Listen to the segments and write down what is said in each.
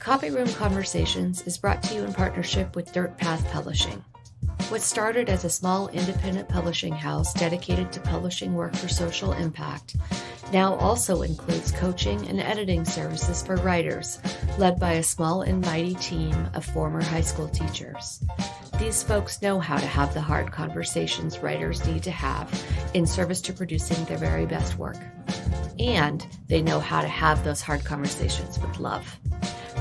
Copy Room Conversations is brought to you in partnership with Dirt Path Publishing. What started as a small independent publishing house dedicated to publishing work for social impact now also includes coaching and editing services for writers, led by a small and mighty team of former high school teachers. These folks know how to have the hard conversations writers need to have in service to producing their very best work. And they know how to have those hard conversations with love.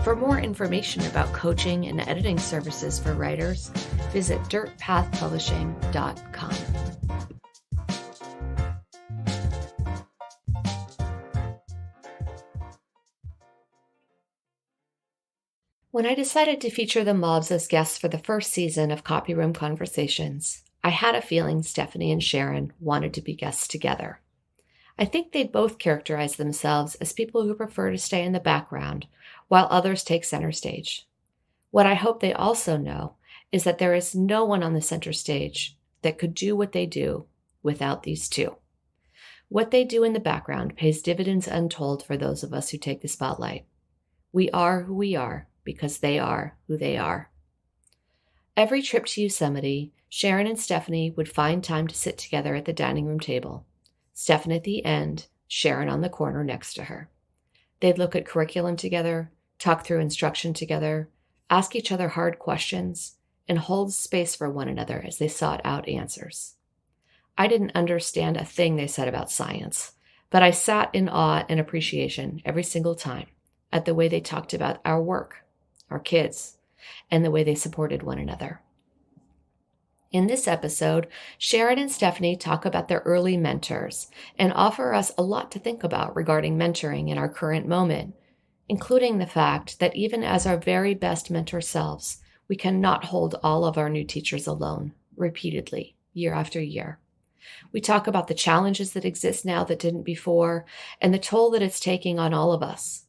For more information about coaching and editing services for writers, visit dirtpathpublishing.com. When I decided to feature the Mobs as guests for the first season of Copy Room Conversations, I had a feeling Stephanie and Sharon wanted to be guests together. I think they'd both characterize themselves as people who prefer to stay in the background, while others take center stage. What I hope they also know is that there is no one on the center stage that could do what they do without these two. What they do in the background pays dividends untold for those of us who take the spotlight. We are who we are because they are who they are. Every trip to Yosemite, Sharon and Stephanie would find time to sit together at the dining room table. Stephanie at the end, Sharon on the corner next to her. They'd look at curriculum together, talk through instruction together, ask each other hard questions, and hold space for one another as they sought out answers. I didn't understand a thing they said about science, but I sat in awe and appreciation every single time at the way they talked about our work, our kids, and the way they supported one another. In this episode, Sharon and Stephanie talk about their early mentors and offer us a lot to think about regarding mentoring in our current moment, including the fact that even as our very best mentor selves, we cannot hold all of our new teachers alone, repeatedly, year after year. We talk about the challenges that exist now that didn't before, and the toll that it's taking on all of us.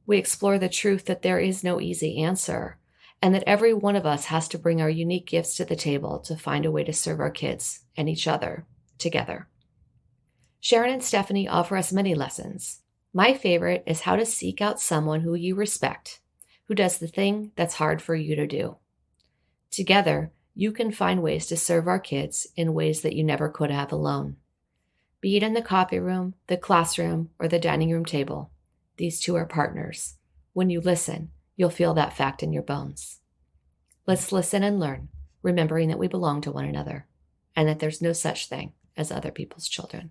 We explore the truth that there is no easy answer, and that every one of us has to bring our unique gifts to the table to find a way to serve our kids and each other together. Sharon and Stephanie offer us many lessons. My favorite is how to seek out someone who you respect, who does the thing that's hard for you to do. Together, you can find ways to serve our kids in ways that you never could have alone. Be it in the copy room, the classroom, or the dining room table, these two are partners. When you listen, you'll feel that fact in your bones. Let's listen and learn, remembering that we belong to one another and that there's no such thing as other people's children.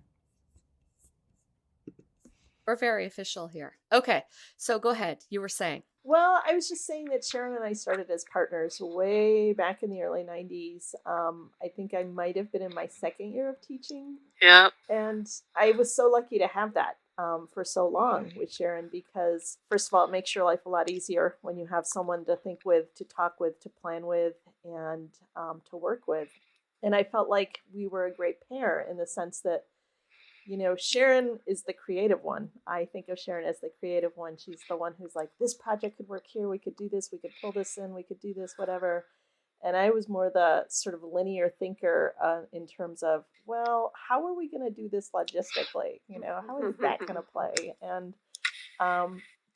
We're very official here. Okay, so go ahead. You were saying. Well, I was just saying that Sharon and I started as partners way back in the early 90s. I think I might have been in my second year of teaching. Yeah. And I was so lucky to have that for so long with Sharon because, first of all, it makes your life a lot easier when you have someone to think with, to talk with, to plan with, and to work with. And I felt like we were a great pair in the sense that, you know, Sharon is the creative one. I think of Sharon as the creative one. She's the one who's like, this project could work here. We could do this. We could pull this in. We could do this, whatever. And I was more the sort of linear thinker in terms of, well, how are we going to do this logistically? You know, how is that going to play? And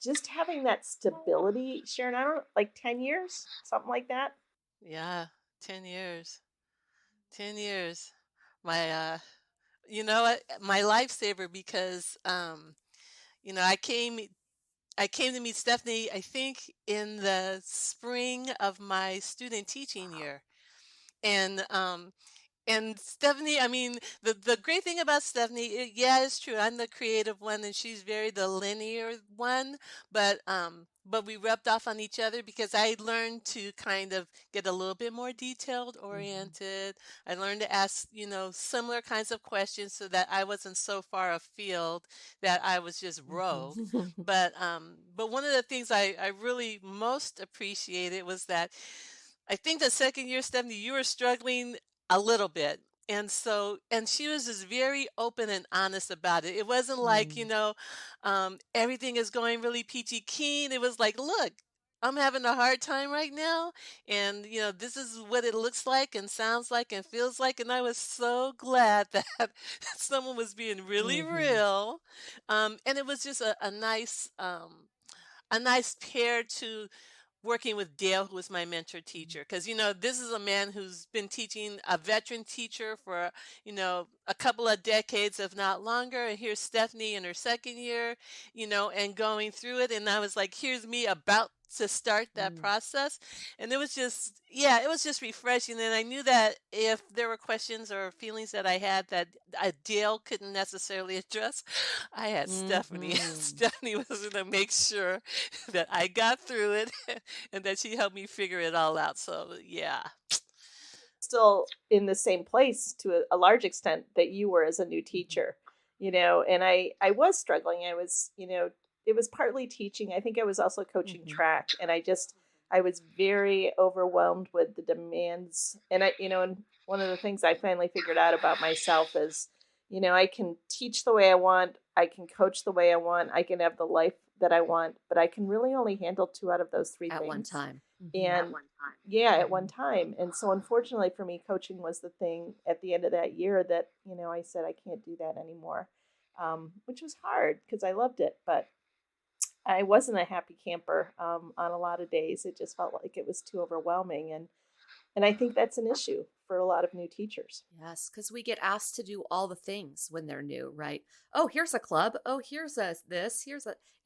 just having that stability, Sharon, I don't know, like 10 years, something like that. Yeah, 10 years. 10 years. My, you know what, my lifesaver because, you know, I came to meet Stephanie, I think, in the spring of my student teaching year. And Stephanie, I mean, the great thing about Stephanie, yeah, it's true. I'm the creative one, and she's very the linear one. But we rubbed off on each other because I learned to kind of get a little bit more detailed oriented. I learned to ask, you know, similar kinds of questions so that I wasn't so far afield that I was just rogue. But one of the things I really most appreciated was that I think the second year, Stephanie, you were struggling a little bit. And she was just very open and honest about it. It wasn't like, you know, everything is going really peachy keen. It was like, look, I'm having a hard time right now. And, you know, this is what it looks like and sounds like and feels like. And I was so glad that someone was being really real. And it was just a nice, a nice pair to working with Dale, who was my mentor teacher. Because, this is a man who's been teaching, a veteran teacher for, a couple of decades, if not longer. And here's Stephanie in her second year, and going through it. And I was like, here's me about to start that process. And it was just, yeah, it was just refreshing. And I knew that if there were questions or feelings that I had that Dale couldn't necessarily address, I had Stephanie. Stephanie was going to make sure that I got through it and that she helped me figure it all out. So, yeah. Still in the same place to a large extent that you were as a new teacher, and I was struggling. I was, it was partly teaching. I think I was also coaching track, and I was very overwhelmed with the demands. And and one of the things I finally figured out about myself is, I can teach the way I want. I can coach the way I want. I can have the life that I want, but I can really only handle 2 out of those 3 things. At one time. And at one time. Yeah, at one time. And so unfortunately for me, coaching was the thing at the end of that year that, I said, I can't do that anymore, which was hard because I loved it, but I wasn't a happy camper on a lot of days. It just felt like it was too overwhelming. And I think that's an issue for a lot of new teachers. Yes, because we get asked to do all the things when they're new, right? Oh, here's a club. Oh, here's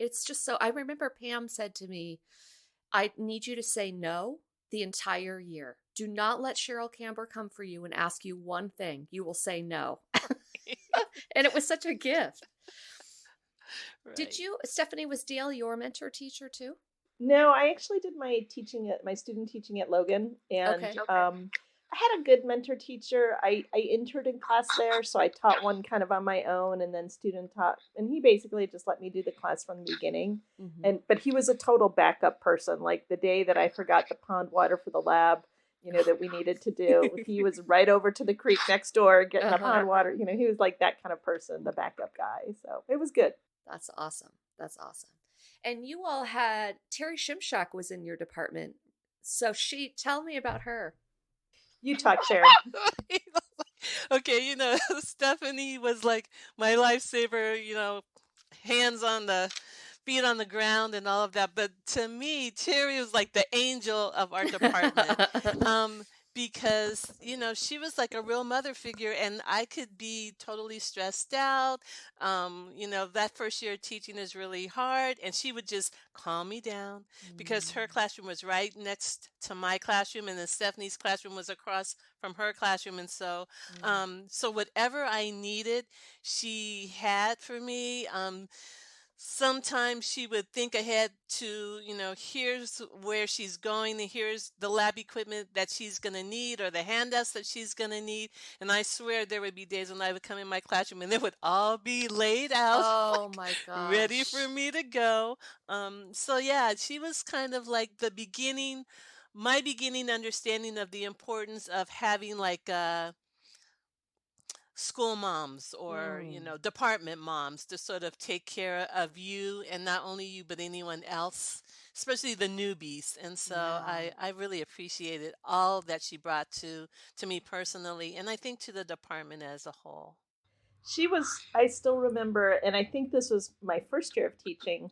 it's just so, I remember Pam said to me, I need you to say no the entire year. Do not let Cheryl Camber come for you and ask you one thing. You will say no. And it was such a gift. Right. Did you, Stephanie, was Dale your mentor teacher too? No, I actually did my student teaching at Logan, and I had a good mentor teacher. I interned in class there, so I taught one kind of on my own, and then student taught, and he basically just let me do the class from the beginning. But he was a total backup person. Like the day that I forgot the pond water for the lab, that we needed to do, he was right over to the creek next door getting the pond water. He was like that kind of person, the backup guy. So it was good. That's awesome. That's awesome. And you all had Terry Shimshak was in your department. So tell me about her. You talk, Sharon. Okay, Stephanie was like my lifesaver, hands on the feet on the ground and all of that. But to me, Terry was like the angel of our department. Because, she was like a real mother figure, and I could be totally stressed out. That first year of teaching is really hard, and she would just calm me down because her classroom was right next to my classroom, and then Stephanie's classroom was across from her classroom. And so, so whatever I needed, she had for me. Sometimes she would think ahead to, here's where she's going, and here's the lab equipment that she's going to need, or the handouts that she's going to need. And I swear there would be days when I would come in my classroom and it would all be laid out. Oh my gosh. Ready for me to go. So yeah, she was kind of like my beginning understanding of the importance of having like school moms or department moms to sort of take care of you, and not only you but anyone else, especially the newbies. And so I really appreciated all that she brought to me personally, and I think to the department as a whole. I still remember, and I think this was my first year of teaching,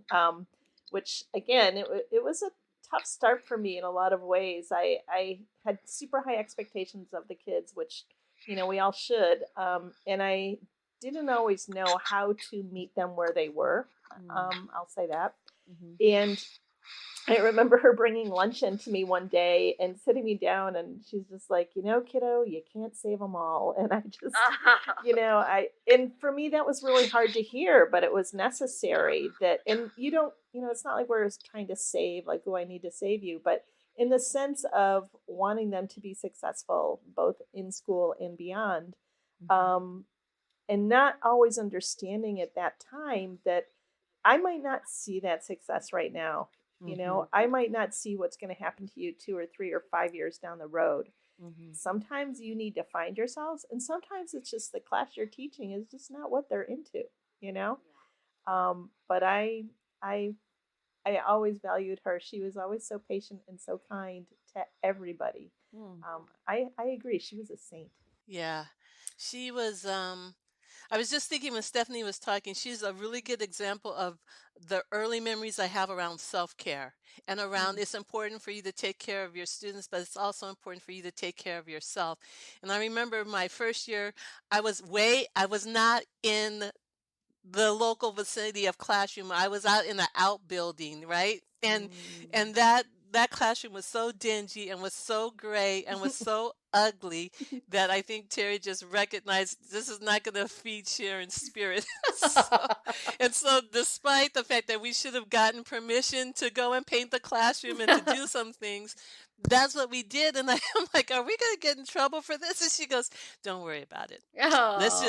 which again, it was a tough start for me in a lot of ways. I had super high expectations of the kids, which we all should. And I didn't always know how to meet them where they were. I'll say that. And I remember her bringing lunch in to me one day and sitting me down, and she's just like, kiddo, you can't save them all. And I just, and for me, that was really hard to hear, but it was necessary and you don't, it's not like we're trying to save, like, oh, I need to save you, but in the sense of wanting them to be successful, both in school and beyond, and not always understanding at that time that I might not see that success right now. I might not see what's going to happen to you 2 or 3 or 5 years down the road. Sometimes you need to find yourselves, and sometimes it's just the class you're teaching is just not what they're into, But I always valued her. She was always so patient and so kind to everybody. I agree. She was a saint. Yeah, she was. I was just thinking when Stephanie was talking, she's a really good example of the early memories I have around self-care and around it's important for you to take care of your students, but it's also important for you to take care of yourself. And I remember my first year, I was not in the local vicinity of classroom. I was out in the outbuilding, right? And that classroom was so dingy and was so gray and was so ugly that I think Terry just recognized this is not going to feed Sharon's spirit. And so despite the fact that we should have gotten permission to go and paint the classroom and to do some things, that's what we did. And I'm like, are we going to get in trouble for this? And she goes, don't worry about it. Let's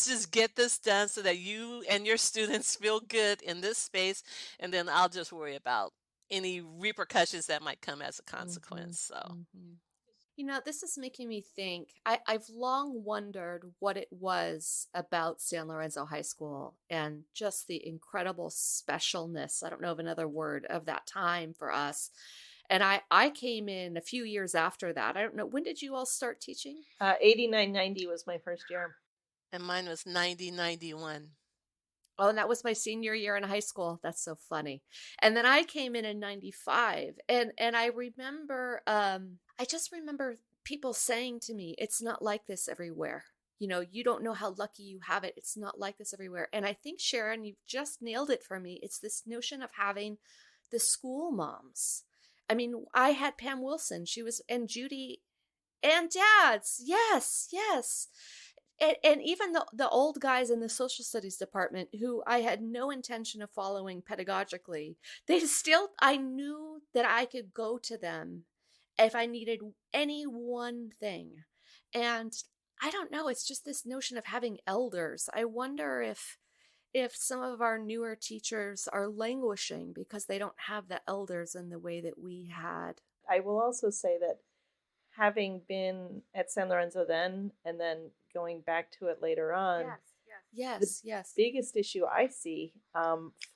just get this done so that you and your students feel good in this space. And then I'll just worry about any repercussions that might come as a consequence. So. This is making me think. I've long wondered what it was about San Lorenzo High School and just the incredible specialness, I don't know of another word, of that time for us. And I came in a few years after that. I don't know. When did you all start teaching? 89-90 was my first year. And mine was 90-91. Oh, and that was my senior year in high school. That's so funny. And then I came in 95. And I remember, I just remember people saying to me, it's not like this everywhere. You don't know how lucky you have it. It's not like this everywhere. And I think, Sharon, you've just nailed it for me. It's this notion of having the school moms. I mean, I had Pam Wilson. And Judy and dads. Yes. And even the old guys in the social studies department who I had no intention of following pedagogically, I knew that I could go to them if I needed any one thing. And I don't know, it's just this notion of having elders. I wonder if some of our newer teachers are languishing because they don't have the elders in the way that we had. I will also say that having been at San Lorenzo then and then going back to it later on, yes. Biggest issue I see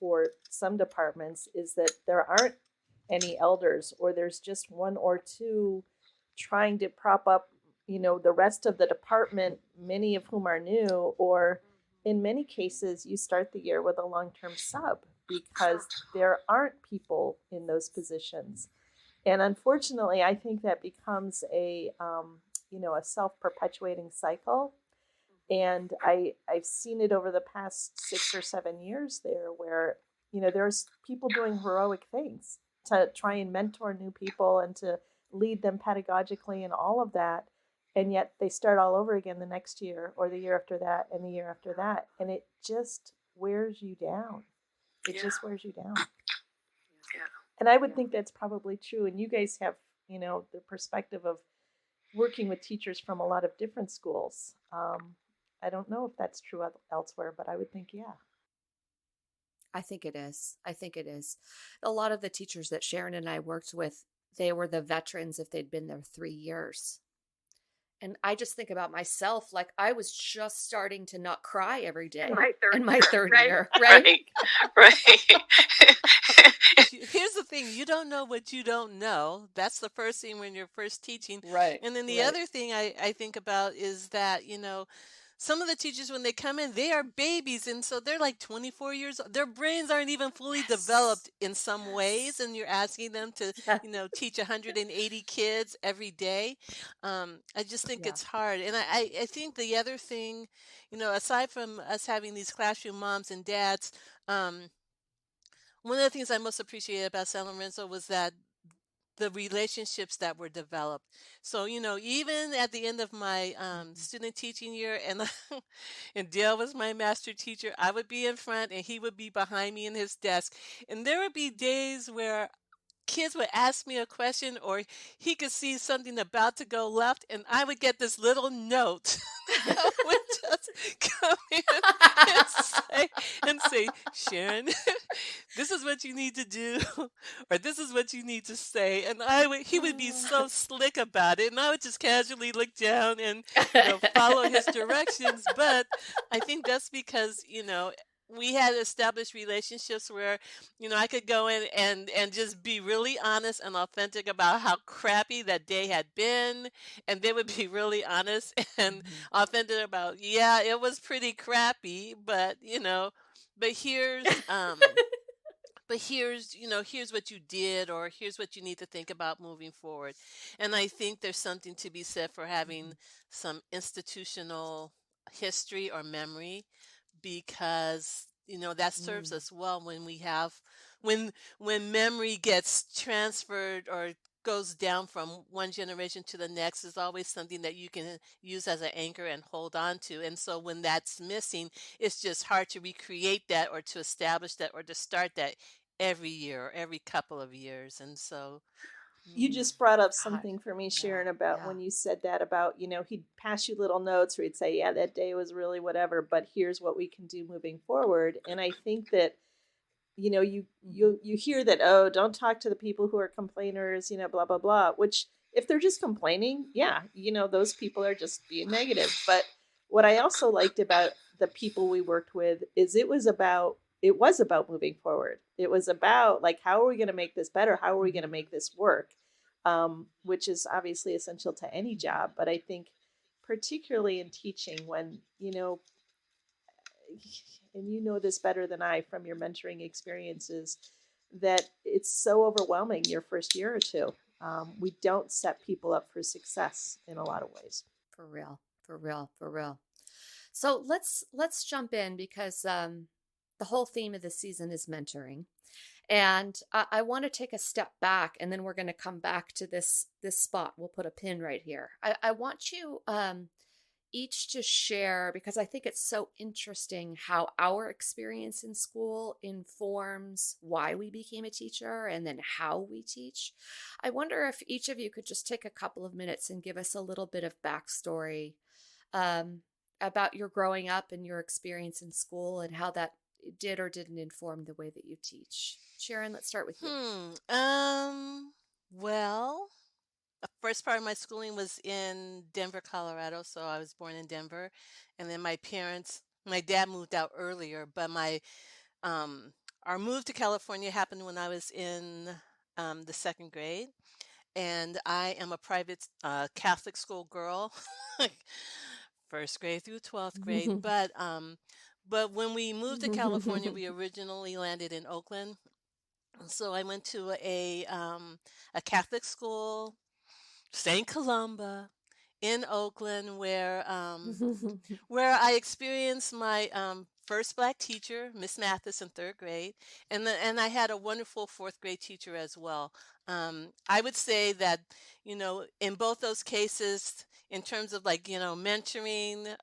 for some departments is that there aren't any elders, or there's just one or two trying to prop up, the rest of the department, many of whom are new, or in many cases, you start the year with a long-term sub because there aren't people in those positions. And unfortunately, I think that becomes a self-perpetuating cycle. And I've seen it over the past 6 or 7 years there where, there's people doing heroic things to try and mentor new people and to lead them pedagogically and all of that. And yet they start all over again the next year or the year after that and the year after that. And it just wears you down. It just wears you down. Yeah. And I would think that's probably true. And you guys have, the perspective of working with teachers from a lot of different schools. I don't know if that's true elsewhere, but I would think, yeah. I think it is. A lot of the teachers that Sharon and I worked with, they were the veterans if they'd been there 3 years. And I just think about myself, like I was just starting to not cry every day in my third year, right? Here's the thing, you don't know what you don't know. That's the first thing when you're first teaching. Right. And then the other thing I think about is that, some of the teachers, when they come in, they are babies. And so they're like 24 years old. Their brains aren't even fully developed in some ways. And you're asking them to, teach 180 kids every day. I just think it's hard. And I think the other thing, aside from us having these classroom moms and dads, one of the things I most appreciated about San Lorenzo was that the relationships that were developed. So, even at the end of my student teaching year, and and Dale was my master teacher, I would be in front and he would be behind me in his desk. And there would be days where kids would ask me a question or he could see something about to go left and I would get this little note that would just come in and say, Sharon, this is what you need to do, or this is what you need to say. And he would be so slick about it, and I would just casually look down and follow his directions. But I think that's because, we had established relationships where, I could go in and just be really honest and authentic about how crappy that day had been, and they would be really honest and Mhm. authentic about, yeah, it was pretty crappy, but here's what you did, or here's what you need to think about moving forward. And I think there's something to be said for having Mhm. some institutional history or memory, because that serves Mm. us well when we have when memory gets transferred or goes down from one generation to the next. Is always something that you can use as an anchor and hold on to. And so when that's missing, it's just hard to recreate that, or to establish that, or to start that every year or every couple of years. And so You Mm. just brought up God. something for me, Yeah. Sharon, about Yeah. when you said that about, he'd pass you little notes where he'd say, yeah, that day was really whatever, but here's what we can do moving forward. And I think that, you Mhm. you hear that, oh, don't talk to the people who are complainers, blah blah blah, which if they're just complaining, yeah, those people are just being negative. But what I also liked about the people we worked with is it was about moving forward. It was about, like, how are we going to make this better, how are we going to Mhm. make this work, which is obviously essential to any Mhm. job. But I think particularly in teaching, when and you know this better than I from your mentoring experiences, that it's so overwhelming your first year or two. We don't set people up for success in a lot of ways. For real. For real. For real. So let's jump in because the whole theme of the season is mentoring. And I want to take a step back, and then we're going to come back to this spot. We'll put a pin right here. I want you each to share, because I think it's so interesting how our experience in school informs why we became a teacher and then how we teach. I wonder if each of you could just take a couple of minutes and give us a little bit of backstory um, about your growing up and your experience in school and how that did or didn't inform the way that you teach. Sharon, let's start with you. well, the first part of my schooling was in Denver, Colorado. So I was born in Denver. And then my dad moved out earlier, but um, our move to California happened when I was in the second grade. And I am a private Catholic school girl, first grade through 12th grade. But when we moved to California, we originally landed in Oakland. So I went to a Catholic school, St. Columba, in Oakland, where I experienced my first black teacher, Miss Mathis, in third grade, and I had a wonderful fourth grade teacher as well. I would say that, in both those cases, in terms of, like, mentoring,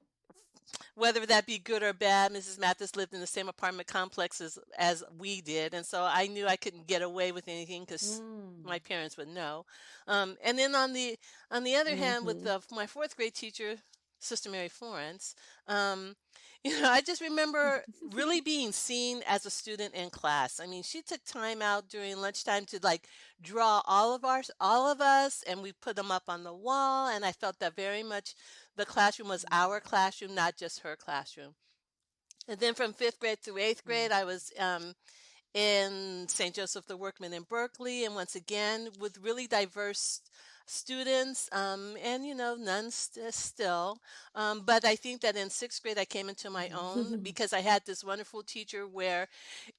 whether that be good or bad, Mrs. Mathis lived in the same apartment complex as we did, and so I knew I couldn't get away with anything because Mm. my parents would know. And then on the other hand, with Mhm. my fourth grade teacher, Sister Mary Florence, um, I just remember really being seen as a student in class. I mean, she took time out during lunchtime to, like, draw all of us, and we put them up on the wall. And I felt that very much the classroom was our classroom, not just her classroom. And then from fifth grade through eighth Mm. grade, I was in St. Joseph the Workman in Berkeley, and once again with really diverse students, and none still. But I think that in sixth grade I came into my own Mhm. because I had this wonderful teacher where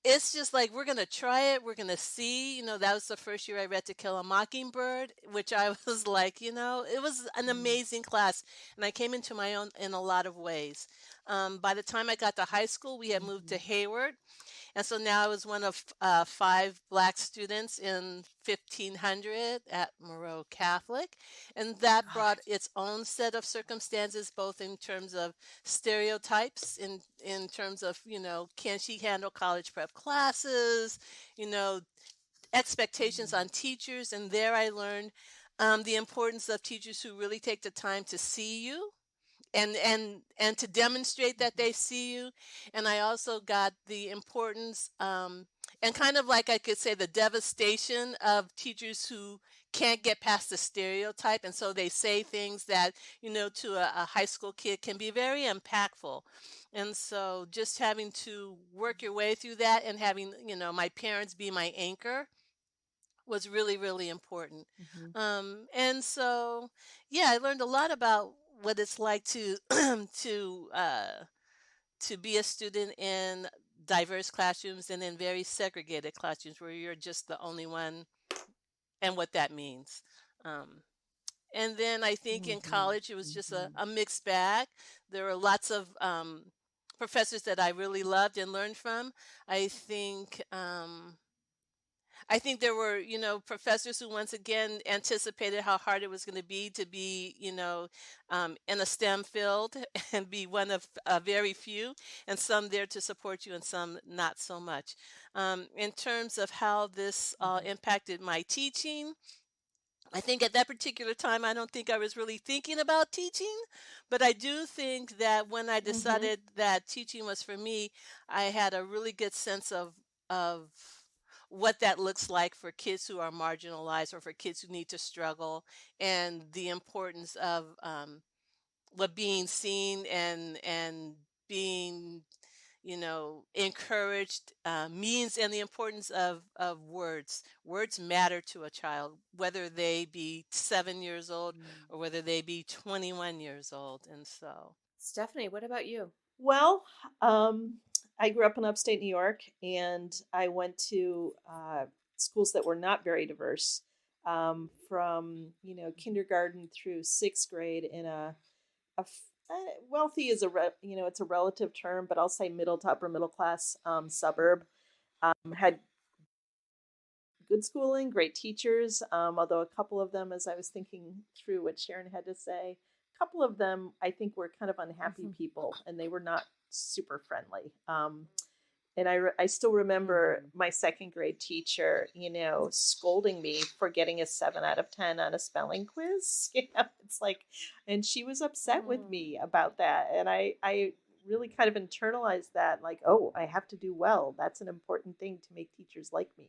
it's just like, we're gonna try it, we're gonna see. That was the first year I read To Kill a Mockingbird, which I was like, it was an Mm. amazing class, and I came into my own in a lot of ways. By the time I got to high school, we had moved to Mhm. Hayward, and so now I was one of five black students in 1500 at Moreau Catholic. And that brought God. its own set of circumstances, both in terms of stereotypes, in terms of, can she handle college prep classes, you know, expectations Mm. on teachers. And there I learned the importance of teachers who really take the time to see you and to demonstrate that Mhm. they see you. And I also got the importance, and kind of like I could say the devastation of teachers who can't get past the stereotype, and so they say things that, to a high school kid can be very impactful. And so just having to work your way through that and having, my parents be my anchor was really, really important. Mm-hmm. And so, yeah, I learned a lot about what it's like to to uh, to be a student in diverse classrooms and in very segregated classrooms where you're just the only one, and what that means. Um, and then I think in Mm-hmm. college it was just a, Mm-hmm. a mixed bag. There were lots of professors that I really loved and learned from. I think I think there were, professors who once again anticipated how hard it was going to be, in a STEM field and be one of very few, and some there to support you and some not so much. In terms of how this Mm-hmm. impacted my teaching, I think at that particular time, I don't think I was really thinking about teaching, but I do think that when I Mm-hmm. decided that teaching was for me, I had a really good sense of what that looks like for kids who are marginalized or for kids who need to struggle, and the importance of what being seen and being encouraged means, and the importance of words. Words matter to a child, whether they be 7 years old or whether they be 21 years old. And so, Stephanie, what about you? Well, I grew up in upstate New York, and I went to schools that were not very diverse, from kindergarten through sixth grade in wealthy is it's a relative term, but I'll say middle to upper middle class suburb. Had good schooling, great teachers. Although a couple of them, as I was thinking through what Sharon had to say, a couple of them I think were kind of unhappy people, and they were not super friendly. And I still remember my second grade teacher, scolding me for getting a 7 out of 10 on a spelling quiz. It's like, and she was upset with me about that. And I really kind of internalized that, like, oh, I have to do well. That's an important thing to make teachers like me.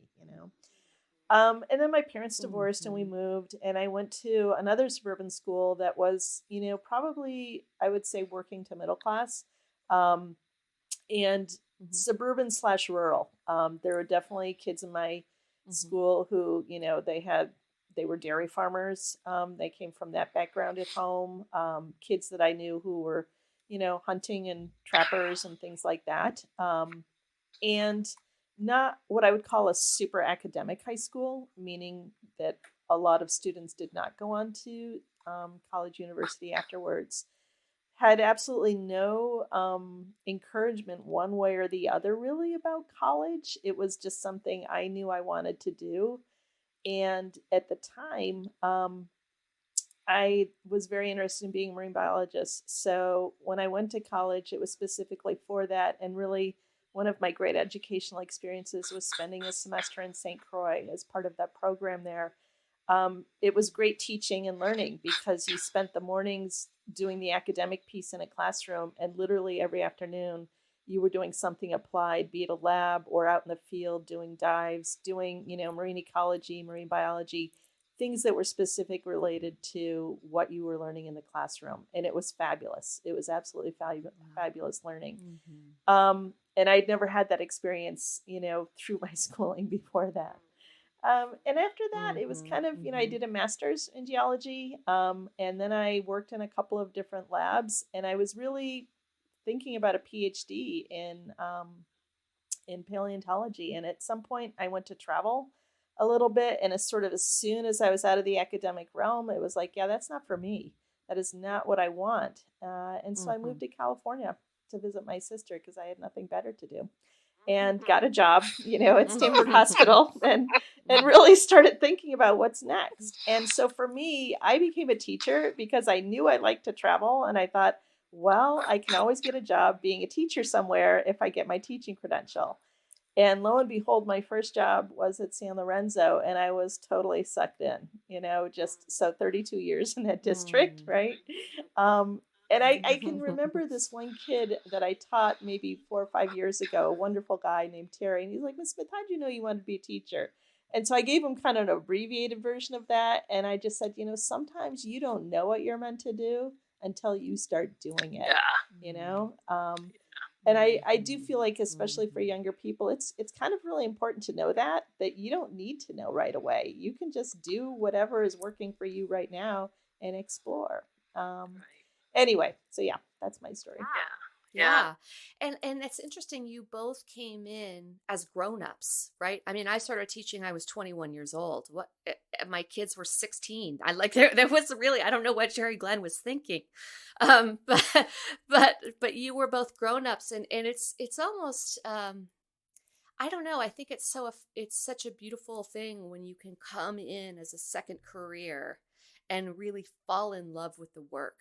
And then my parents divorced and we moved, and I went to another suburban school that was, probably, I would say, working to middle class. And suburban slash rural. There were definitely kids in my school who, they were dairy farmers. They came from that background at home. Kids that I knew who were, hunting and trappers and things like that. And not what I would call a super academic high school, meaning that a lot of students did not go on to college, university afterwards. Had absolutely no encouragement one way or the other really about college. It was just something I knew I wanted to do. And at the time, I was very interested in being a marine biologist. So when I went to college, it was specifically for that. And really, one of my great educational experiences was spending a semester in St. Croix as part of that program there. It was great teaching and learning because you spent the mornings doing the academic piece in a classroom, and literally every afternoon you were doing something applied, be it a lab or out in the field doing dives, doing, marine ecology, marine biology, things that were specific related to what you were learning in the classroom. And it was fabulous. It was absolutely fabulous learning. And I'd never had that experience, through my schooling before that. And after that, it was kind of, I did a master's in geology. And then I worked in a couple of different labs, and I was really thinking about a PhD in paleontology. And at some point I went to travel a little bit. And as soon as I was out of the academic realm, it was like, yeah, that's not for me. That is not what I want. And so I moved to California to visit my sister because I had nothing better to do. And got a job, at Stanford Hospital, and really started thinking about what's next. And so for me, I became a teacher because I knew I liked to travel, and I thought, well, I can always get a job being a teacher somewhere if I get my teaching credential. And lo and behold, my first job was at San Lorenzo, and I was totally sucked in, just so 32 years in that district, right? And I can remember this one kid that I taught maybe 4 or 5 years ago, a wonderful guy named Terry. And he's like, Miss Smith, how'd you know you wanted to be a teacher? And so I gave him kind of an abbreviated version of that. And I just said, sometimes you don't know what you're meant to do until you start doing it, And I do feel like, especially for younger people, it's kind of really important to know that you don't need to know right away. You can just do whatever is working for you right now and explore. Anyway, so yeah, that's my story. Yeah. And it's interesting. You both came in as grown-ups, right? I mean, I started teaching, I was 21 years old. My kids were 16. There was really, I don't know what Jerry Glenn was thinking. But you were both grown-ups, and it's almost, I don't know. I think it's such a beautiful thing when you can come in as a second career and really fall in love with the work.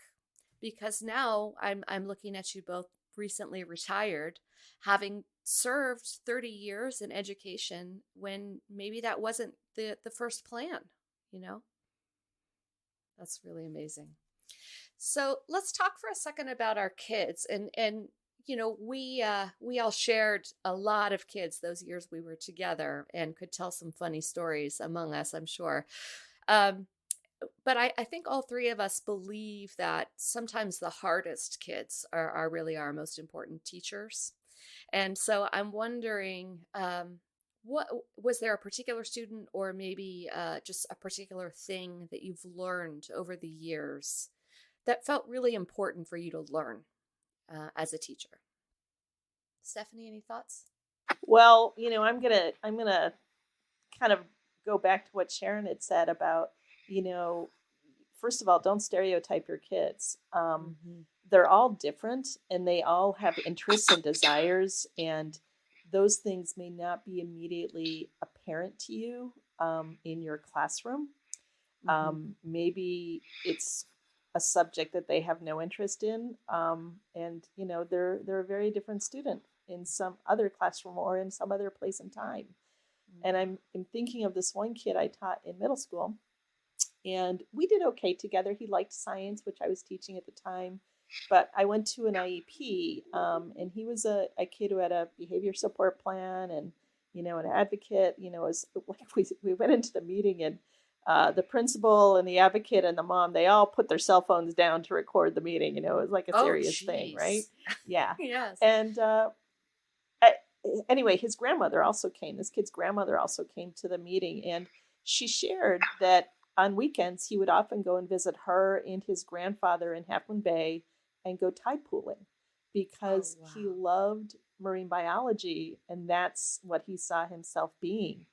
Because now I'm looking at you both recently retired, having served 30 years in education when maybe that wasn't the first plan, That's really amazing. So let's talk for a second about our kids. And we all shared a lot of kids those years we were together and could tell some funny stories among us, I'm sure. But I think all three of us believe that sometimes the hardest kids are really our most important teachers. And so I'm wondering, what was there a particular student or maybe just a particular thing that you've learned over the years that felt really important for you to learn as a teacher? Stephanie, any thoughts? Well, I'm gonna kind of go back to what Sharon had said about, first of all, don't stereotype your kids. They're all different and they all have interests and desires, and those things may not be immediately apparent to you in your classroom. Maybe it's a subject that they have no interest in, and they're a very different student in some other classroom or in some other place and time. And I'm thinking of this one kid I taught in middle school, and we did okay together. He liked science, which I was teaching at the time, but I went to an IEP, and he was a kid who had a behavior support plan and, an advocate. It was like we went into the meeting, and the principal and the advocate and the mom, they all put their cell phones down to record the meeting. It was like a serious thing, right? Yeah. Yes. And anyway, his grandmother also came. This kid's grandmother also came to the meeting, and she shared that on weekends he would often go and visit her and his grandfather in Half Moon Bay and go tide pooling because he loved marine biology, and that's what he saw himself being.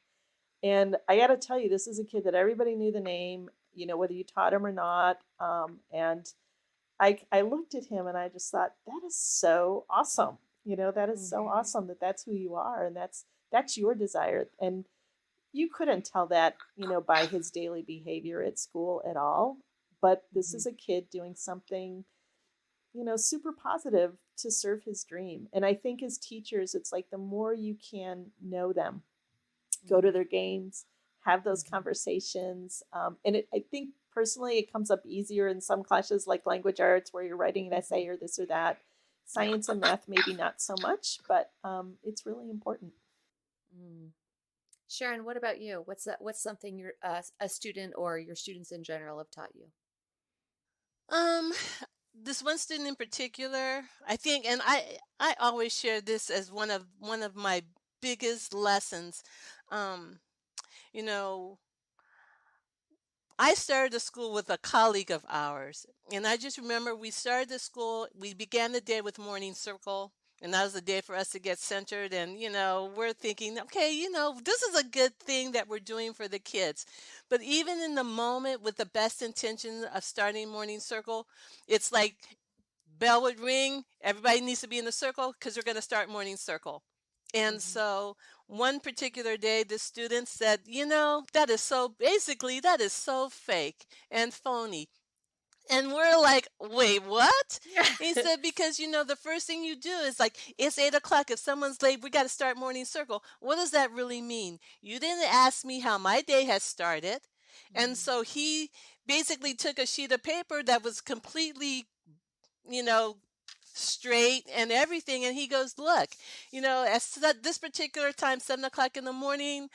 And I got to tell you, this is a kid that everybody knew the name, whether you taught him or not. And I looked at him and I just thought, that is so awesome. That is so awesome that that's who you are, and that's your desire. And you couldn't tell that, by his daily behavior at school at all. But this is a kid doing something, super positive to serve his dream. And I think as teachers, it's like the more you can know them, go to their games, have those conversations. And I think personally, it comes up easier in some classes like language arts where you're writing an essay or this or that. Science and math, maybe not so much, but it's really important. Sharon, what about you? What's something a student or your students in general have taught you? This one student in particular, I think, and I always share this as one of my biggest lessons. I started the school with a colleague of ours, and I just remember we started the school, we began the day with morning circle, and that was the day for us to get centered, and, we're thinking, okay, this is a good thing that we're doing for the kids. But even in the moment with the best intention of starting morning circle, it's like bell would ring, everybody needs to be in the circle because we're going to start morning circle. And so one particular day, the student said, that is so fake and phony. And we're like, wait, what? He said, because, the first thing you do is like, it's 8:00. If someone's late, we got to start morning circle. What does that really mean? You didn't ask me how my day has started. And so he basically took a sheet of paper that was completely straight and everything. And he goes, look, at this particular time, 7 o'clock in the morning,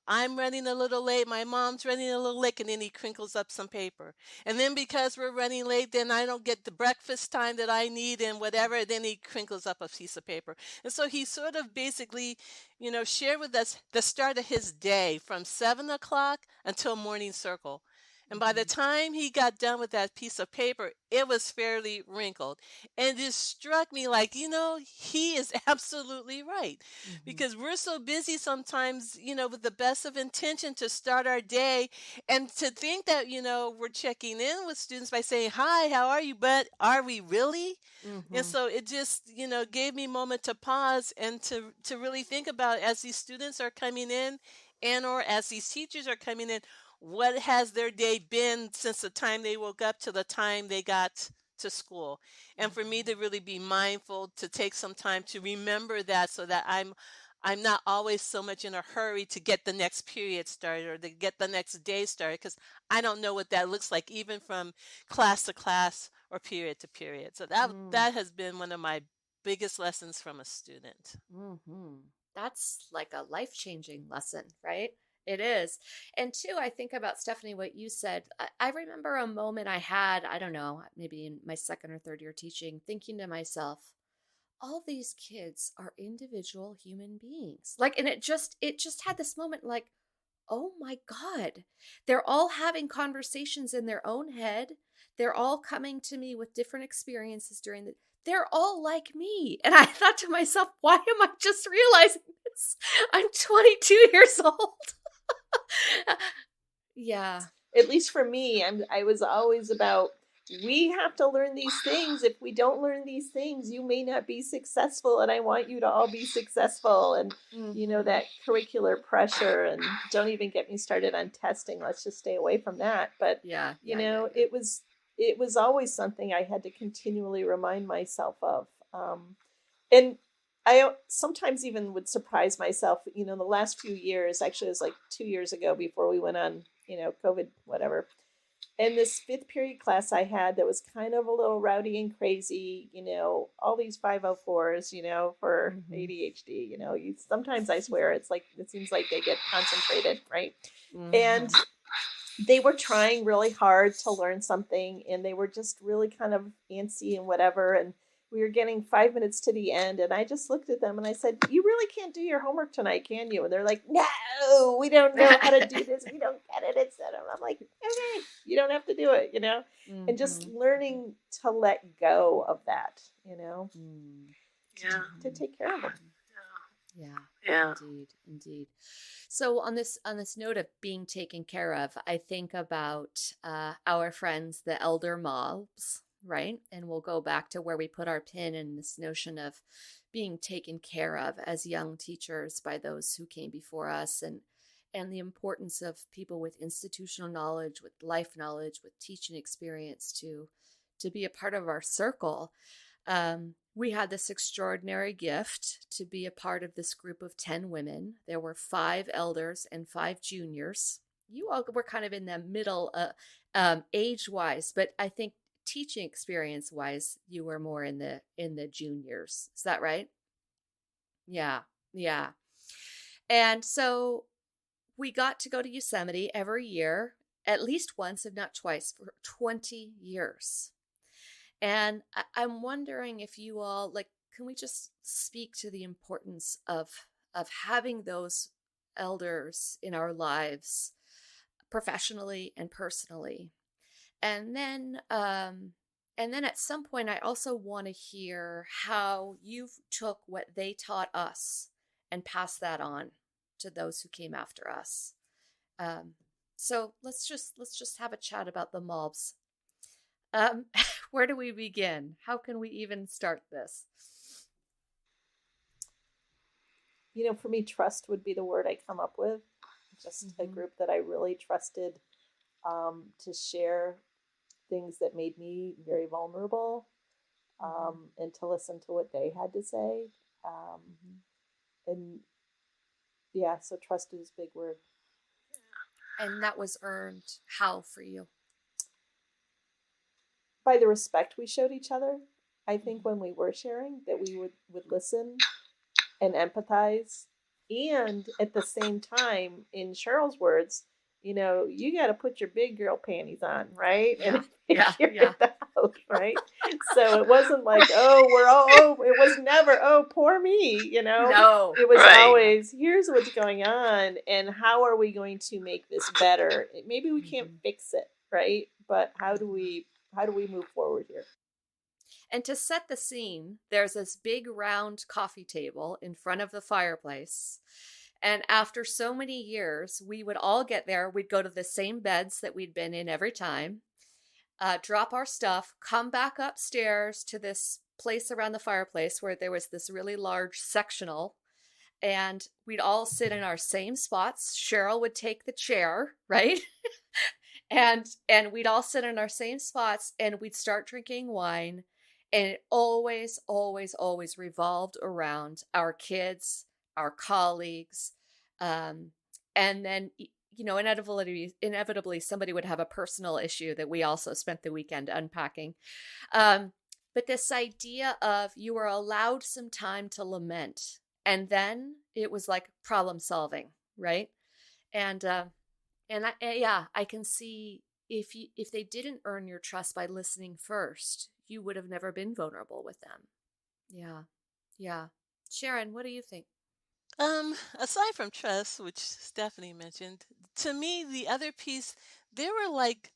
I'm running a little late. My mom's running a little late. And then he crinkles up some paper. And then because we're running late, then I don't get the breakfast time that I need and whatever. Then he crinkles up a piece of paper. And so he sort of basically, shared with us the start of his day from 7 o'clock until morning circle. And by the time he got done with that piece of paper, it was fairly wrinkled. And it struck me like, he is absolutely right. Because we're so busy sometimes, with the best of intention to start our day. And to think that, we're checking in with students by saying, hi, how are you? But are we really? And so it just, gave me a moment to pause and to really think about, as these students are coming in and or as these teachers are coming in, what has their day been since the time they woke up to the time they got to school? And for me to really be mindful, to take some time to remember that, so that I'm not always so much in a hurry to get the next period started or to get the next day started, because I don't know what that looks like, even from class to class or period to period. So that has been one of my biggest lessons from a student. That's like a life-changing lesson, right? It is. And two, I think about, Stephanie, what you said. I remember a moment I had, I don't know, maybe in my second or third year teaching, thinking to myself, all these kids are individual human beings. Like, and it just had this moment like, oh my God, they're all having conversations in their own head. They're all coming to me with different experiences they're all like me. And I thought to myself, why am I just realizing this? I'm 22 years old. Yeah. At least for me, I was always about, we have to learn these things. If we don't learn these things, you may not be successful, and I want you to all be successful. And that curricular pressure, and don't even get me started on testing. Let's just stay away from that. But it was always something I had to continually remind myself of. And I sometimes even would surprise myself, the last few years. Actually, it was like 2 years ago before we went on, COVID, whatever. And this fifth period class I had that was kind of a little rowdy and crazy, all these 504s, for ADHD, sometimes I swear it seems like they get concentrated, right? And they were trying really hard to learn something, and they were just really kind of antsy and whatever. And we were getting 5 minutes to the end, and I just looked at them and I said, you really can't do your homework tonight, can you? And they're like, no, we don't know how to do this. We don't get it, etc. And I'm like, okay, you don't have to do it, and just learning to let go of that, to take care of them. Yeah. Indeed. So on this note of being taken care of, I think about our friends, the elder mobs, right? And we'll go back to where we put our pin in this notion of being taken care of as young teachers by those who came before us, and the importance of people with institutional knowledge, with life knowledge, with teaching experience to be a part of our circle. We had this extraordinary gift to be a part of this group of 10 women. There were 5 elders and 5 juniors. You all were kind of in the middle age-wise, but I think teaching experience-wise, you were more in the juniors. Is that right? Yeah. And so we got to go to Yosemite every year, at least once, if not twice, for 20 years. And I'm wondering if you all, can we just speak to the importance of having those elders in our lives, professionally and personally? And then at some point, I also want to hear how you took what they taught us and passed that on to those who came after us. So let's just have a chat about the mobs. Where do we begin? How can we even start this? For me, trust would be the word I come up with. Just a group that I really trusted to share things that made me very vulnerable, and to listen to what they had to say. And yeah, so trust is a big word. And that was earned how for you? by the respect we showed each other. I think when we were sharing, that we would listen and empathize. And at the same time, in Cheryl's words, you got to put your big girl panties on, right? Yeah, And yeah, figure yeah. it out, right? So it wasn't like, it was never, poor me, No. It was Right. always, here's what's going on, and how are we going to make this better? Maybe we can't fix it, right? But how do we move forward here? And to set the scene, there's this big round coffee table in front of the fireplace. And after so many years, we would all get there. We'd go to the same beds that we'd been in every time, drop our stuff, come back upstairs to this place around the fireplace where there was this really large sectional. And we'd all sit in our same spots. Cheryl would take the chair, right? and we'd all sit in our same spots and we'd start drinking wine. And it always, always, always revolved around our kids, our colleagues. And then, inevitably somebody would have a personal issue that we also spent the weekend unpacking. But this idea of you were allowed some time to lament, and then it was like problem solving, right? And I can see if they didn't earn your trust by listening first, you would have never been vulnerable with them. Yeah. Yeah. Sharon, what do you think? Aside from trust, which Stephanie mentioned, to me the other piece, they were like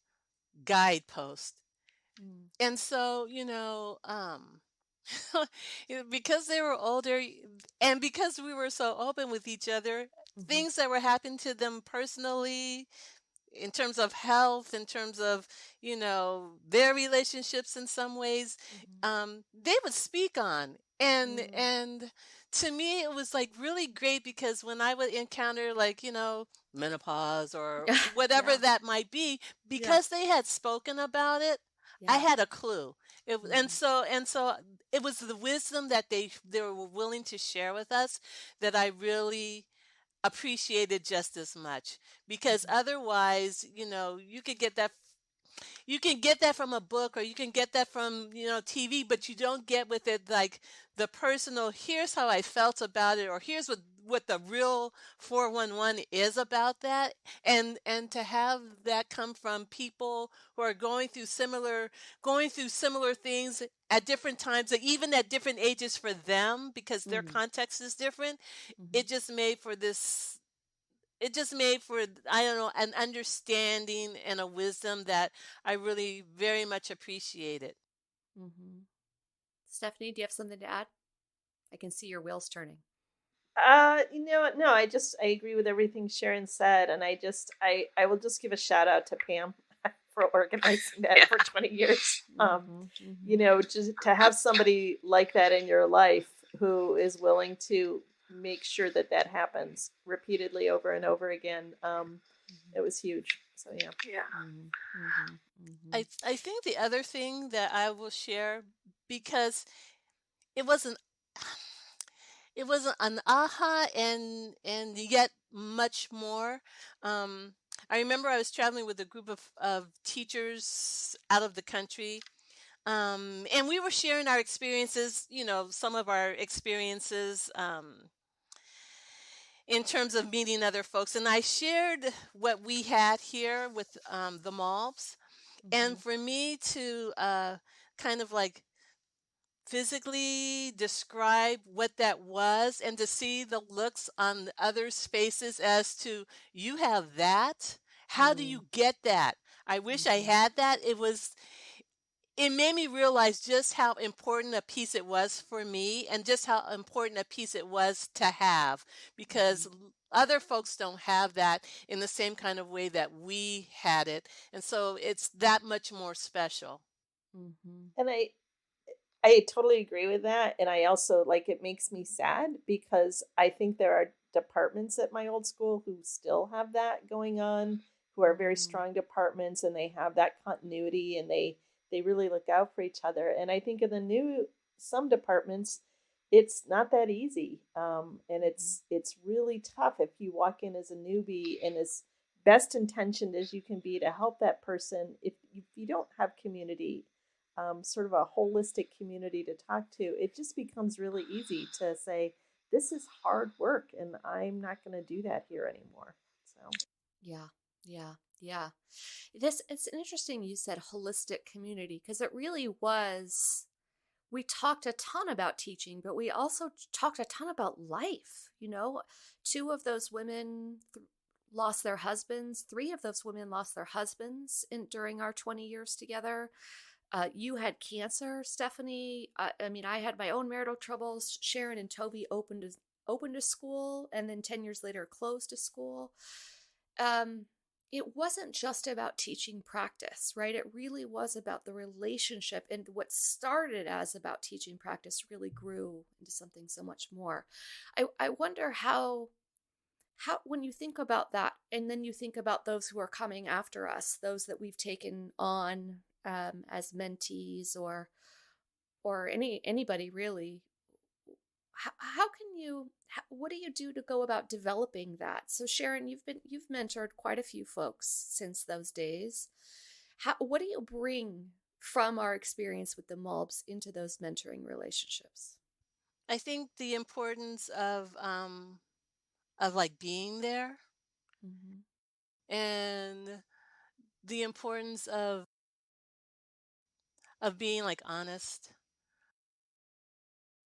guideposts. And so, because they were older and because we were so open with each other, things that were happening to them personally, in terms of health, in terms of, their relationships in some ways, they would speak on. And to me, it was like really great because when I would encounter like, menopause or whatever Yeah. that might be, because they had spoken about it, I Yeah. had a clue. And so it was the wisdom that they were willing to share with us that I really appreciated just as much, because otherwise, you can get that from a book or you can get that from, TV, but you don't get with it like the personal, here's how I felt about it, or here's what the real 411 is about that. And to have that come from people who are going through similar things at different times, like even at different ages for them, because their context is different, it just made for this it just made for, I don't know, an understanding and a wisdom that I really very much appreciated. Stephanie, do you have something to add? I can see your wheels turning. No, I agree with everything Sharon said, and I will just give a shout out to Pam for organizing that for 20 years. Just to have somebody like that in your life who is willing to make sure that happens repeatedly over and over again, it was huge. So yeah. I think the other thing that I will share, because it wasn't it was an aha and yet much more. I remember I was traveling with a group of teachers out of the country. And we were sharing our experiences, some of our experiences in terms of meeting other folks. And I shared what we had here with the Malls. And for me to kind of like physically describe what that was and to see the looks on the others' faces as to, you have that? How do you get that? I wish I had that. It made me realize just how important a piece it was for me and just how important a piece it was to have, because other folks don't have that in the same kind of way that we had it. And so it's that much more special. And I totally agree with that. And I also, like, it makes me sad because I think there are departments at my old school who still have that going on, who are very strong departments, and they have that continuity, and they really look out for each other. And I think in some departments, it's not that easy. And it's really tough if you walk in as a newbie and as best intentioned as you can be to help that person. If you don't have community, sort of a holistic community to talk to, it just becomes really easy to say, this is hard work and I'm not going to do that here anymore. So, Yeah, yeah, yeah. This it's interesting you said holistic community because it really was. We talked a ton about teaching, but we also talked a ton about life. You know, two of those women lost their husbands. Three of those women lost their husbands during our 20 years together. You had cancer, Stephanie. I mean, I had my own marital troubles. Sharon and Toby opened a school, and then 10 years later closed a school. Um, it wasn't just about teaching practice, right? It really was about the relationship, and what started as about teaching practice really grew into something so much more. I wonder how when you think about that, and then you think about those who are coming after us, those that we've taken on as mentees or anybody really, how can you what do you do to go about developing that? So Sharon, you've mentored quite a few folks since those days. What do you bring from our experience with the Mulbs into those mentoring relationships? I think the importance of like being there, Mm-hmm. and the importance of being like honest.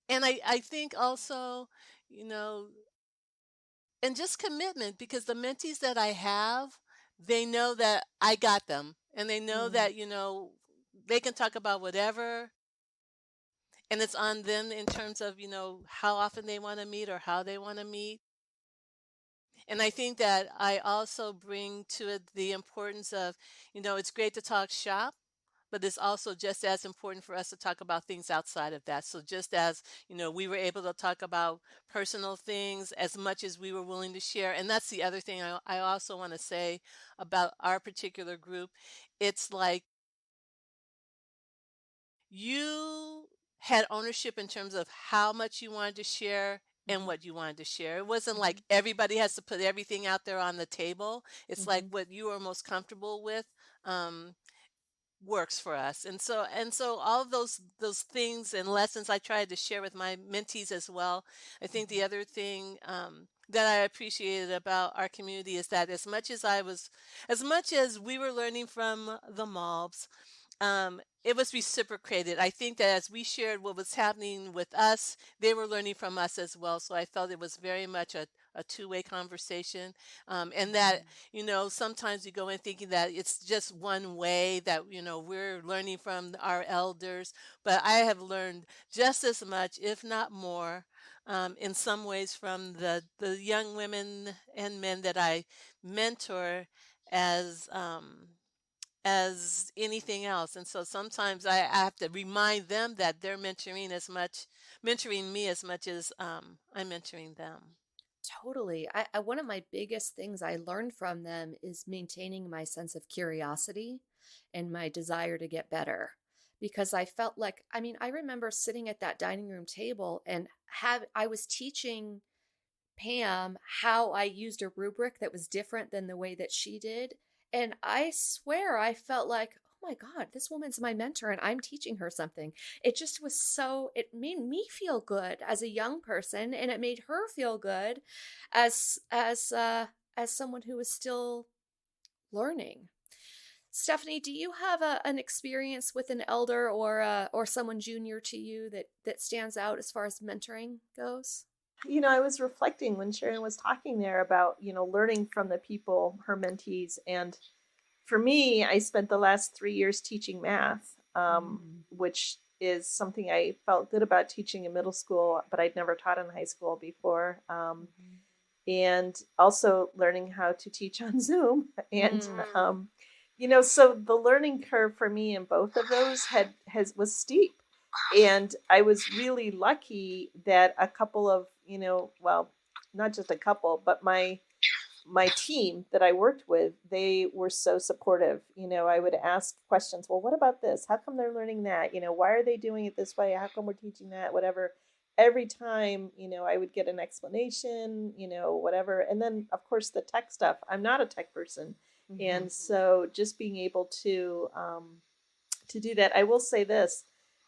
And I think also, you know, and just commitment, because the mentees that I have, they know that I got them, and they know Mm-hmm. that, they can talk about whatever, and it's on them in terms of, how often they want to meet or how they want to meet. And I think that I also bring to it the importance of, it's great to talk shop, but it's also just as important for us to talk about things outside of that. So just as, we were able to talk about personal things as much as we were willing to share. And that's the other thing I also want to say about our particular group. It's like you had ownership in terms of how much you wanted to share and Mm-hmm. what you wanted to share. It wasn't Mm-hmm. like everybody has to put everything out there on the table. It's like Mm-hmm. what you are most comfortable with. Um, Works for us. And so all of those things and lessons I tried to share with my mentees as well. I think the other thing that I appreciated about our community is that as much as we were learning from the Malbs, it was reciprocated. I think that as we shared what was happening with us, they were learning from us as well. So I felt it was very much a two-way conversation. And that, sometimes you go in thinking that it's just one way, that, we're learning from our elders. But I have learned just as much, if not more, in some ways from the young women and men that I mentor as as anything else. And so sometimes I have to remind them that they're mentoring me as much as I'm mentoring them. Totally. One of my biggest things I learned from them is maintaining my sense of curiosity and my desire to get better. Because I felt like, I mean, I remember sitting at that dining room table and I was teaching Pam how I used a rubric that was different than the way that she did. And I swear I felt like, oh my God, this woman's my mentor and I'm teaching her something. It just was it made me feel good as a young person, and it made her feel good as someone who is still learning. Stephanie, do you have an experience with an elder or someone junior to you that stands out as far as mentoring goes? I was reflecting when Sharon was talking there about, learning from the people, her mentees. And for me, I spent the last 3 years teaching math, Mm. which is something I felt good about teaching in middle school, but I'd never taught in high school before. And also learning how to teach on Zoom. And, so the learning curve for me in both of those was steep. And I was really lucky that a couple of, well, not just a couple, but my team that I worked with, they were so supportive. I would ask questions. Well, what about this? How come they're learning that? Why are they doing it this way? How come we're teaching that? Whatever. Every time, I would get an explanation, whatever. And then, of course, the tech stuff. I'm not a tech person. Mm-hmm. And so just being able to to do that. I will say this.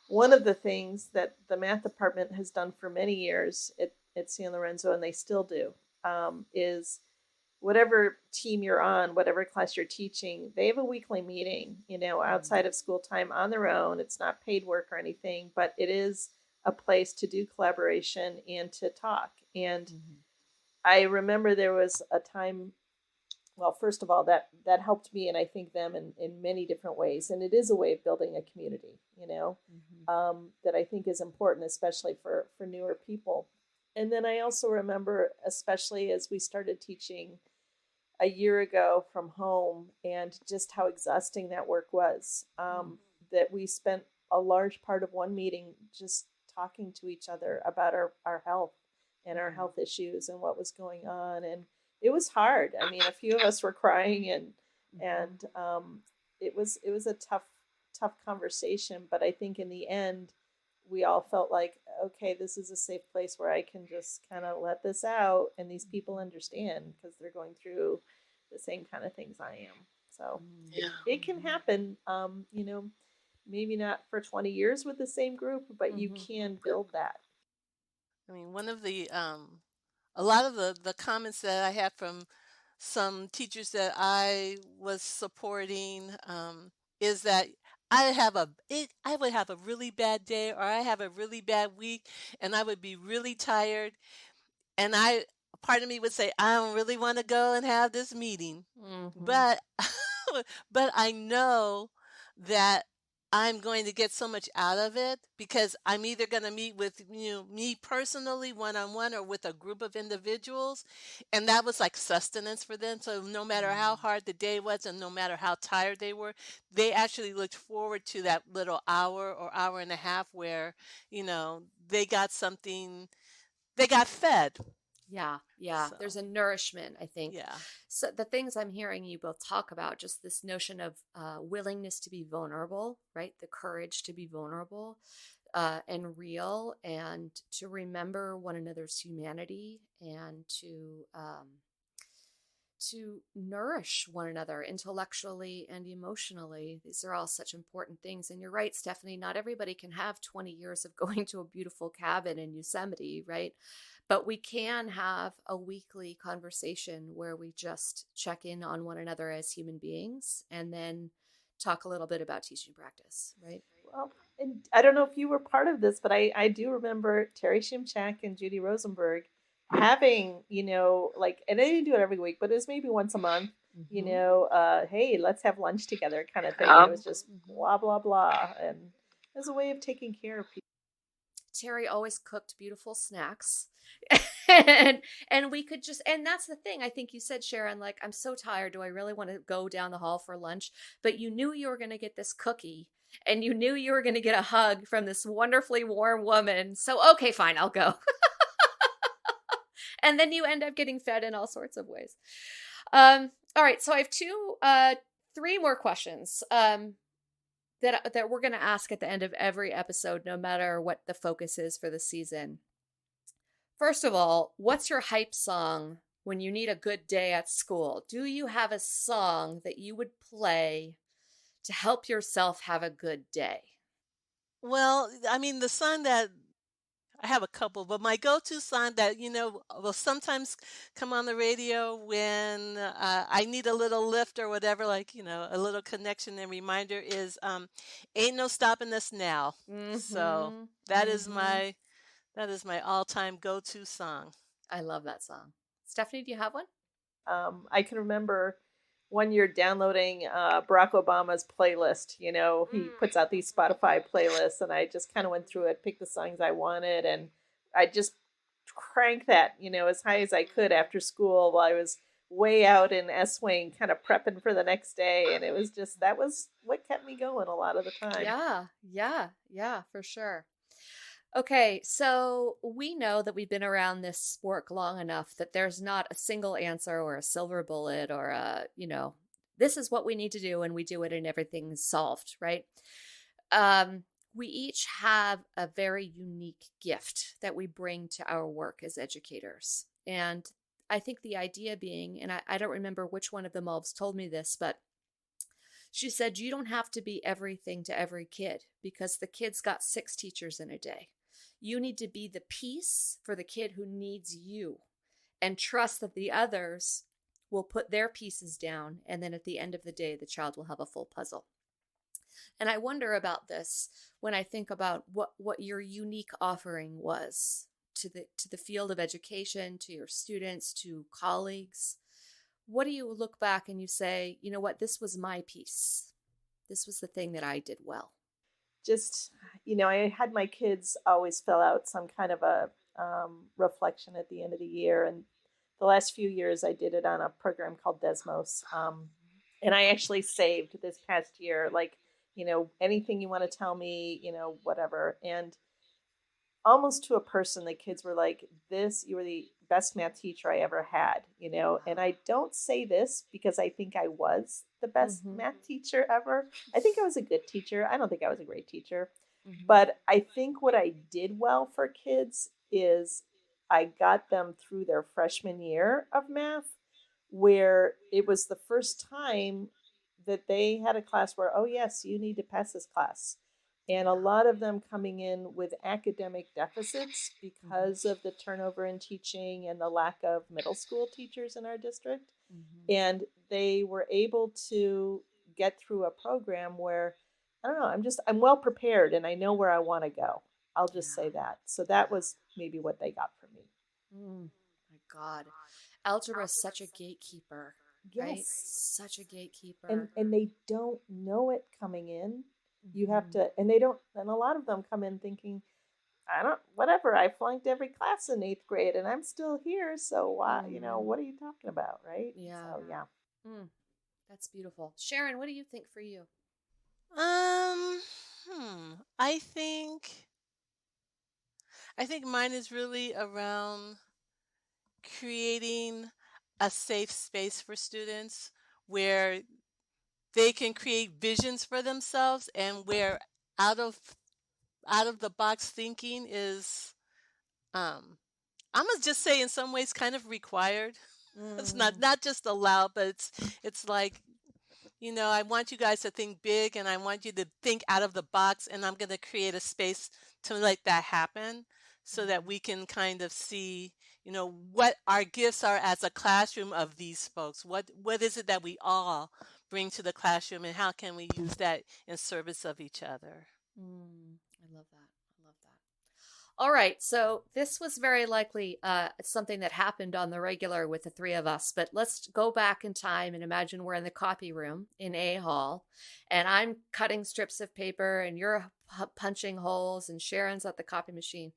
One of the things that the math department has done for many years at San Lorenzo, and they still do, is whatever team you're on, whatever class you're teaching, they have a weekly meeting, outside of school time on their own. It's not paid work or anything, but it is a place to do collaboration and to talk. And I remember there was a time, well, first of all, that helped me, and I think them in many different ways. And it is a way of building a community, that I think is important, especially for newer people. And then I also remember, especially as we started teaching a year ago from home, and just how exhausting that work was, that we spent a large part of one meeting just talking to each other about our health and our health issues and what was going on. And it was hard. I mean, a few of us were crying, and it was a tough conversation. But I think in the end, we all felt like, okay, this is a safe place where I can just kind of let this out, and these people understand because they're going through the same kind of things I am. So it can happen, maybe not for 20 years with the same group, but you can build that. I mean, one of the a lot of the comments that I had from some teachers that I was supporting, is that I would have a really bad day, or I have a really bad week, and I would be really tired, and part of me would say, I don't really want to go and have this meeting, but but I know that I'm going to get so much out of it, because I'm either going to meet with me personally one-on-one, or with a group of individuals, and that was like sustenance for them. So no matter how hard the day was, and no matter how tired they were, they actually looked forward to that little hour or hour and a half where they got something, they got fed. Yeah. So, There's a nourishment, I think. yeah. So the things I'm hearing you both talk about, just this notion of willingness to be vulnerable, right? The courage to be vulnerable and real, and to remember one another's humanity, and to nourish one another intellectually and emotionally. These are all such important things. And you're right, Stephanie, not everybody can have 20 years of going to a beautiful cabin in Yosemite, right? But we can have a weekly conversation where we just check in on one another as human beings, and then talk a little bit about teaching practice, right? Well, and I don't know if you were part of this, but I do remember Terry Shimchak and Judy Rosenberg having, and they didn't do it every week, but it was maybe once a month, hey, let's have lunch together kind of thing. It was just blah, blah, blah. And as a way of taking care of people. Terry always cooked beautiful snacks. and we could just, and that's the thing. I think you said, Sharon, like, I'm so tired. Do I really want to go down the hall for lunch? But you knew you were going to get this cookie, and you knew you were going to get a hug from this wonderfully warm woman. So, okay, fine, I'll go. And then you end up getting fed in all sorts of ways. All right. So I have three more questions. That we're going to ask at the end of every episode, no matter what the focus is for the season. First of all, what's your hype song when you need a good day at school? Do you have a song that you would play to help yourself have a good day? Well, I mean, the song that I have a couple, but my go-to song that, will sometimes come on the radio when I need a little lift or whatever, like, a little connection and reminder is Ain't No Stopping Us Now. So that is my all-time go-to song. I love that song. Stephanie, do you have one? I can remember one year downloading Barack Obama's playlist. He puts out these Spotify playlists, and I just kind of went through it, picked the songs I wanted, and I just cranked that, as high as I could after school while I was way out in S-Wing kind of prepping for the next day. And it was just, that was what kept me going a lot of the time. Yeah, for sure. Okay, so we know that we've been around this work long enough that there's not a single answer or a silver bullet or this is what we need to do and we do it and everything's solved, right? We each have a very unique gift that we bring to our work as educators. And I think the idea being, and I don't remember which one of the Mulvs told me this, but She said, you don't have to be everything to every kid because the kid's got 6 teachers in a day. You need to be the piece for the kid who needs you and trust that the others will put their pieces down. And then at the end of the day, the child will have a full puzzle. And I wonder about this when I think about what your unique offering was to the field of education, to your students, to colleagues. What do you look back and you say, you know what, this was my piece. This was the thing that I did well. Just, I had my kids always fill out some kind of a reflection at the end of the year. And the last few years I did it on a program called Desmos. And I actually saved this past year, like, anything you want to tell me, whatever. And almost to a person, the kids were like, you were the best math teacher I ever had, and I don't say this because I think I was the best math teacher ever. I think I was a good teacher. I don't think I was a great teacher, but I think what I did well for kids is I got them through their freshman year of math, where it was the first time that they had a class where, oh yes, you need to pass this class. And a lot of them coming in with academic deficits because of the turnover in teaching and the lack of middle school teachers in our district. And they were able to get through a program where, I don't know, I'm well prepared and I know where I want to go. I'll just say that. So that was maybe what they got from me. My God. Algebra is such a gatekeeper, right? Yes. Such a gatekeeper. And they don't know it coming in. You have to, and they don't, and a lot of them come in thinking, whatever, I flunked every class in 8th grade and I'm still here. So why, what are you talking about? Right? Yeah. So, yeah. That's beautiful. Sharon, what do you think for you? I think mine is really around creating a safe space for students where they can create visions for themselves and where out of the box thinking is I'm gonna just say in some ways kind of required. It's not just allowed, but it's like, I want you guys to think big and I want you to think out of the box, and I'm going to create a space to let that happen so that we can kind of see, what our gifts are as a classroom of these folks. What is it that we all bring to the classroom, and how can we use that in service of each other? I love that. I love that. All right, so this was very likely something that happened on the regular with the 3 of us, but let's go back in time and imagine we're in the copy room in A Hall, and I'm cutting strips of paper and you're punching holes and Sharon's at the copy machine.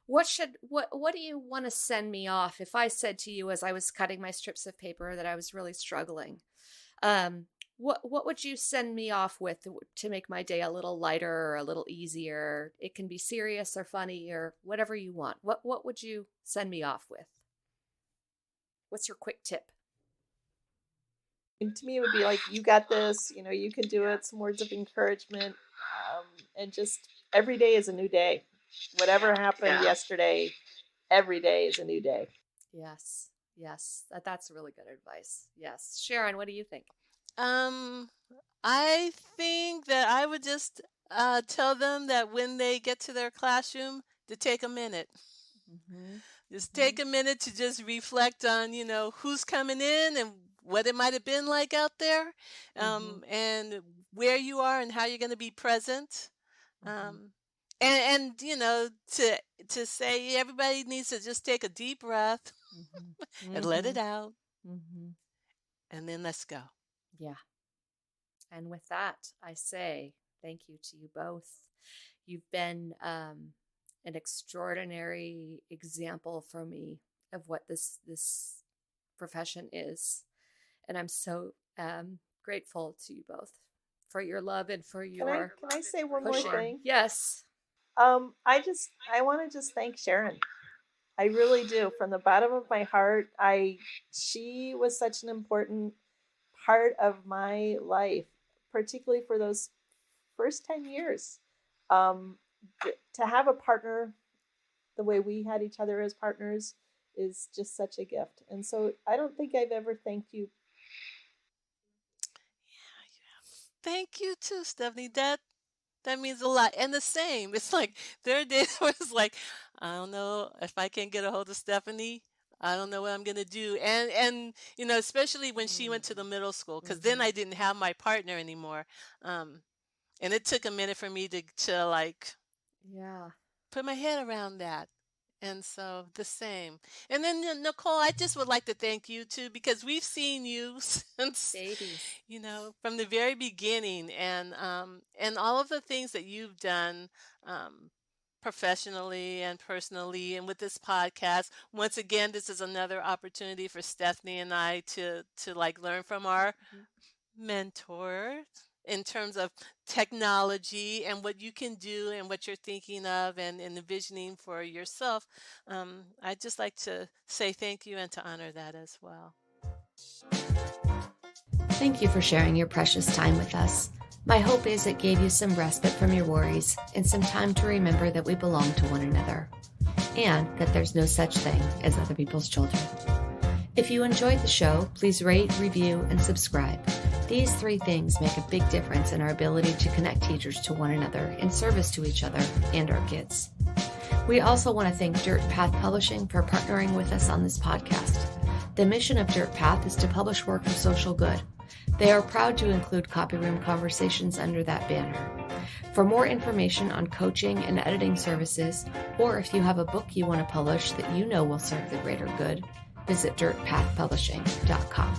What do you want to send me off if I said to you as I was cutting my strips of paper that I was really struggling? What would you send me off with to make my day a little lighter or a little easier? It can be serious or funny or whatever you want. What would you send me off with? What's your quick tip? And to me, it would be like, you got this, you can do it, some words of encouragement, and just every day is a new day. Whatever happened yesterday, every day is a new day. Yes. That's really good advice. Yes. Sharon, what do you think? I think that I would just tell them that when they get to their classroom, to take a minute. Just take a minute to just reflect on, who's coming in and what it might have been like out there, and where you are and how you're going to be present. And to say everybody needs to just take a deep breath and let it out. And then let's go. Yeah. And with that, I say thank you to you both. You've been an extraordinary example for me of what this profession is. And I'm so grateful to you both for your love and for your Can I say one pushing. more thing? Yes. I want to just thank Sharon. I really do, from the bottom of my heart. She was such an important part of my life, particularly for those first 10 years. To have a partner the way we had each other as partners is just such a gift. And so I don't think I've ever thanked you. Thank you too, Stephanie. That means a lot. And the same. It's like there are days where it's like, I don't know if I can get a hold of Stephanie. I don't know what I'm gonna do. And especially when she went to the middle school, because then I didn't have my partner anymore. And it took a minute for me to like Yeah. put my head around that. And so the same. And then Nicole, I just would like to thank you too, because we've seen you since, Babies. from the very beginning, and all of the things that you've done professionally and personally, and with this podcast. Once again, this is another opportunity for Stephanie and I to like learn from our mentors in terms of technology and what you can do and what you're thinking of and envisioning for yourself. I'd just like to say thank you and to honor that as well. Thank you for sharing your precious time with us. My hope is it gave you some respite from your worries and some time to remember that we belong to one another and that there's no such thing as other people's children. If you enjoyed the show, please rate, review, and subscribe. These 3 things make a big difference in our ability to connect teachers to one another in service to each other and our kids. We also want to thank Dirt Path Publishing for partnering with us on this podcast. The mission of Dirt Path is to publish work of social good. They are proud to include Copy Room Conversations under that banner. For more information on coaching and editing services, or if you have a book you want to publish that you know will serve the greater good, visit dirtpathpublishing.com.